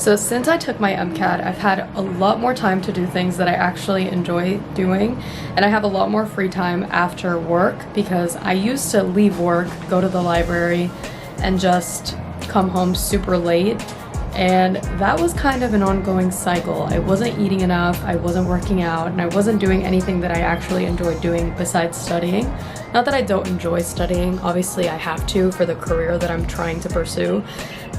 So since I took my MCAT, I've had a lot more time to do things that I actually enjoy doing, and I have a lot more free time after work because I used to leave work, go to the library, and just come home super late, and that was kind of an ongoing cycle. I wasn't eating enough, I wasn't working out, and I wasn't doing anything that I actually enjoyed doing besides studying. Not that I don't enjoy studying, obviously I have to for the career that I'm trying to pursue,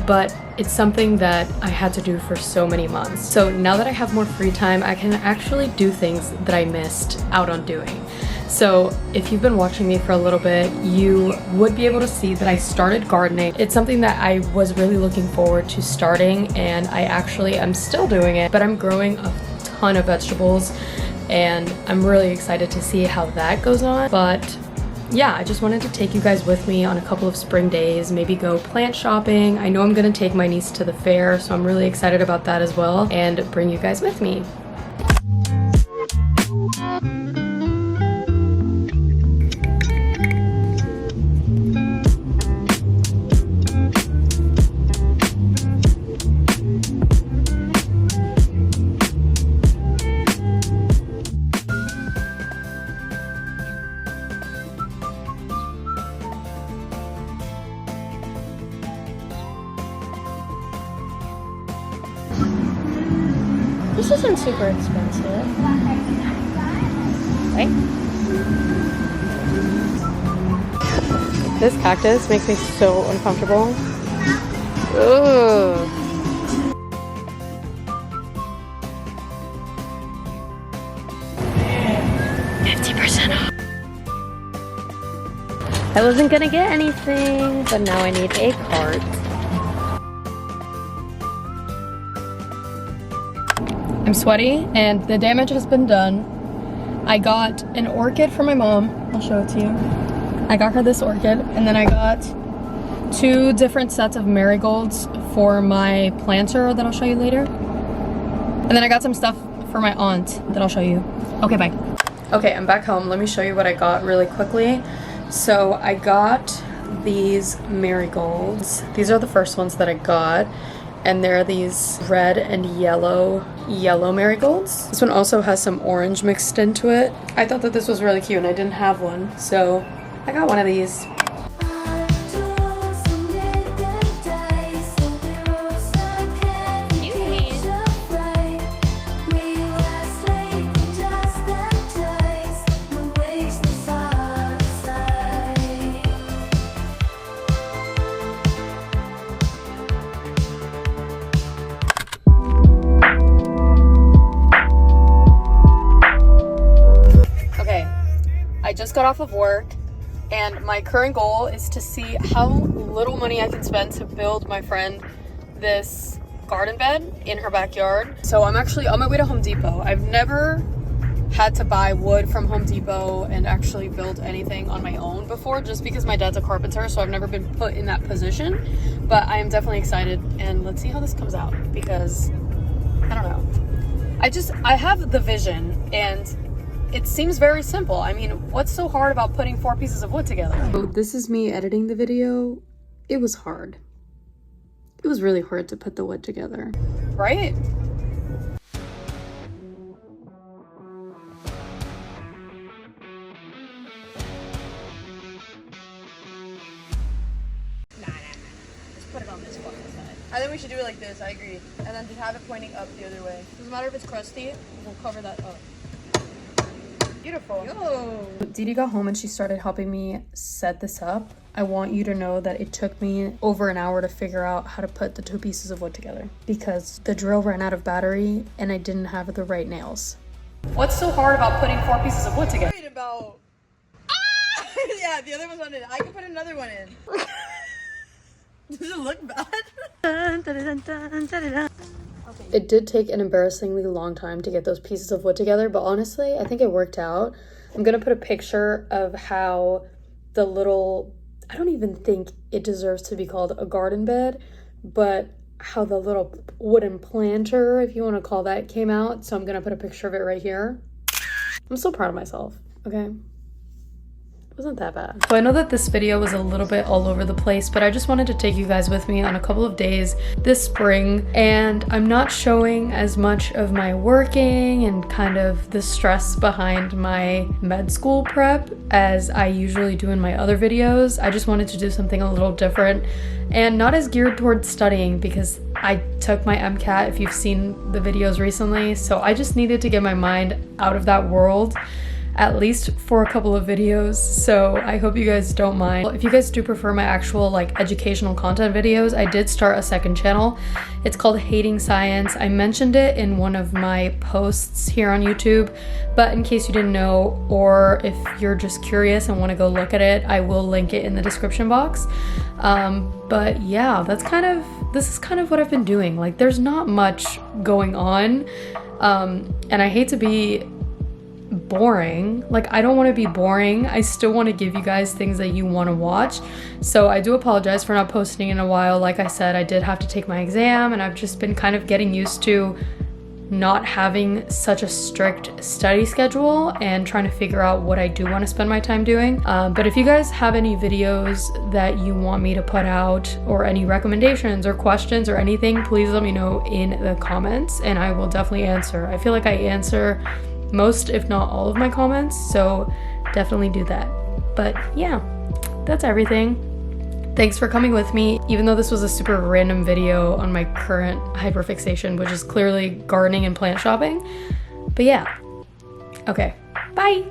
but it's something that I had to do for so many months. So now that I have more free time, I can actually do things that I missed out on doing. So if you've been watching me for a little bit, you would be able to see that I started gardening. It's something that I was really looking forward to starting, and I actually am still doing it, but I'm growing a ton of vegetables and I'm really excited to see how that goes on. But yeah, I just wanted to take you guys with me on a couple of spring days, maybe go plant shopping. I know I'm gonna take my niece to the fair, so I'm really excited about that as well, and bring you guys with me. This isn't super expensive, right? This cactus makes me so uncomfortable. Ugh. I wasn't gonna get anything, but now I need a cart. I'm sweaty and the damage has been done. I got an orchid for my mom. I'll show it to you. I got her this orchid, and then I got 2 different sets of marigolds for my planter that I'll show you later. And then I got some stuff for my aunt that I'll show you. Okay, bye. Okay, I'm back home. Let me show you what I got really quickly. So I got these marigolds. These are the first ones that I got. And there are these red and yellow marigolds. This one also has some orange mixed into it. I thought that this was really cute and I didn't have one, so I got one of these. I just got off of work, and my current goal is to see how little money I can spend to build my friend this garden bed in her backyard. So I'm actually on my way to Home Depot. I've never had to buy wood from Home Depot and actually build anything on my own before, just because my dad's a carpenter, so I've never been put in that position. But I am definitely excited, and let's see how this comes out, because I don't know. I have the vision, and it seems very simple. I mean, what's so hard about putting 4 pieces of wood together? So this is me editing the video. It was hard. It was really hard to put the wood together. Right? Just put it on this fucking side. I think we should do it like this, I agree. And then just have it pointing up the other way. Doesn't matter if it's crusty, we'll cover that up. Beautiful. Yo. Didi got home and she started helping me set this up. I want you to know that it took me over an hour to figure out how to put the 2 pieces of wood together because the drill ran out of battery and I didn't have the right nails. What's so hard about putting 4 pieces of wood together? Wait about... Yeah, the other one's on it. I can put another one in. Does it look bad? It did take an embarrassingly long time to get those pieces of wood together, but honestly, I think it worked out. I'm gonna put a picture of how the little, I don't even think it deserves to be called a garden bed, but how the little wooden planter, if you want to call that, came out. So I'm gonna put a picture of it right here. I'm so proud of myself, okay? wasn't that bad. So I know that this video was a little bit all over the place, but I just wanted to take you guys with me on a couple of days this spring, and I'm not showing as much of my working and kind of the stress behind my med school prep as I usually do in my other videos. I just wanted to do something a little different and not as geared towards studying because I took my MCAT, if you've seen the videos recently, so I just needed to get my mind out of that world, at least for a couple of videos, so I hope you guys don't mind. If you guys do prefer my actual like educational content videos, I did start a second channel. It's called Hating Science. I mentioned it in one of my posts here on YouTube, but in case you didn't know, or if you're just curious and want to go look at it, I will link it in the description box. But yeah, this is kind of what I've been doing. Like, there's not much going on, and I hate to be boring. Like, I don't want to be boring. I still want to give you guys things that you want to watch. So I do apologize for not posting in a while. Like I said, I did have to take my exam, and I've just been kind of getting used to not having such a strict study schedule and trying to figure out what I do want to spend my time doing. But if you guys have any videos that you want me to put out, or any recommendations or questions or anything, please let me know in the comments and I will definitely answer. I feel like I answer most, if not all, of my comments, so definitely do that. But yeah, that's everything. Thanks for coming with me, even though this was a super random video on my current hyperfixation, which is clearly gardening and plant shopping. But yeah, okay, bye.